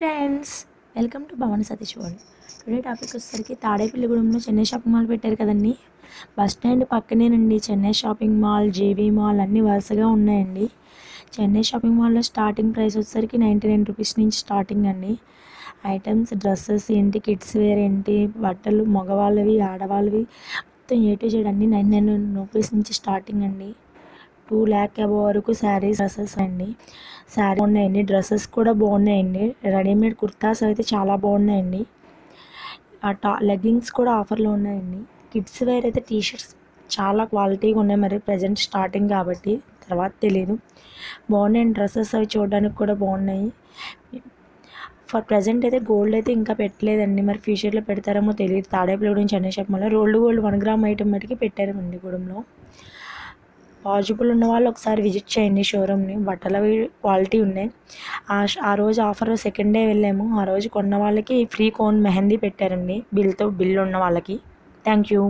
Friends, welcome to Bhavan Satish world. Today topic వచ్చేసరికి తాడేపల్లిగూడెంలో Chennai shopping mall పెట్టారు కదండి. బస్ స్టాండ్ పక్కనేనండి Chennai shopping mall, JV mall అన్నీ వరుసగా ఉన్నాయండి. చెన్నై షాపింగ్ మాల్లో స్టార్టింగ్ ప్రైస్ వచ్చేసరికి 99 రూపీస్ నుంచి స్టార్టింగ్ అండి. ఐటమ్స్, డ్రెస్సెస్ ఏంటి, కిడ్స్ వేర్ ఏంటి, బట్టలు మగవాళ్ళవి, ఆడవాళ్ళవి మొత్తం ఏ టు జెడ్ అన్నీ 99 రూపీస్ నుంచి స్టార్టింగ్ అండి. 2 lakh అబవ్ వరకు శారీస్, డ్రెస్సెస్ అండి. శారీ ఉన్నాయండి, డ్రెస్సెస్ కూడా బాగున్నాయండి. రెడీమేడ్ కుర్తాస్ అయితే చాలా బాగున్నాయండి. లెగ్గింగ్స్ కూడా ఆఫర్లో ఉన్నాయండి. కిడ్స్ వేర్ అయితే టీషర్ట్స్ చాలా క్వాలిటీగా ఉన్నాయి. మరి ప్రజెంట్ స్టార్టింగ్ కాబట్టి తర్వాత తెలియదు. బాగున్నాయండి డ్రెస్సెస్, అవి చూడడానికి కూడా బాగున్నాయి. ఫర్ ప్రజెంట్ అయితే గోల్డ్ అయితే ఇంకా పెట్టలేదండి. మరి ఫ్యూచర్లో పెడతారేమో తెలియదు. తాడేపల్లిగూడెం చెన్నై షాప్ వల్ల రోల్డ్ గోల్డ్ 1 గ్రామ్ ఐటమ్ మటుకి పెట్టారండి గూడెంలో. పాజిబుల్ ఉన్న వాళ్ళు ఒకసారి విజిట్ చేయండి షోరూమ్ని. బట్టలవి క్వాలిటీ ఉన్నాయి. ఆ రోజు ఆఫర్ సెకండ్ డే వెళ్ళాము. ఆ రోజు కొన్న వాళ్ళకి ఫ్రీ కోన్ మెహందీ పెట్టారండి, బిల్ ఉన్న వాళ్ళకి. Thank you.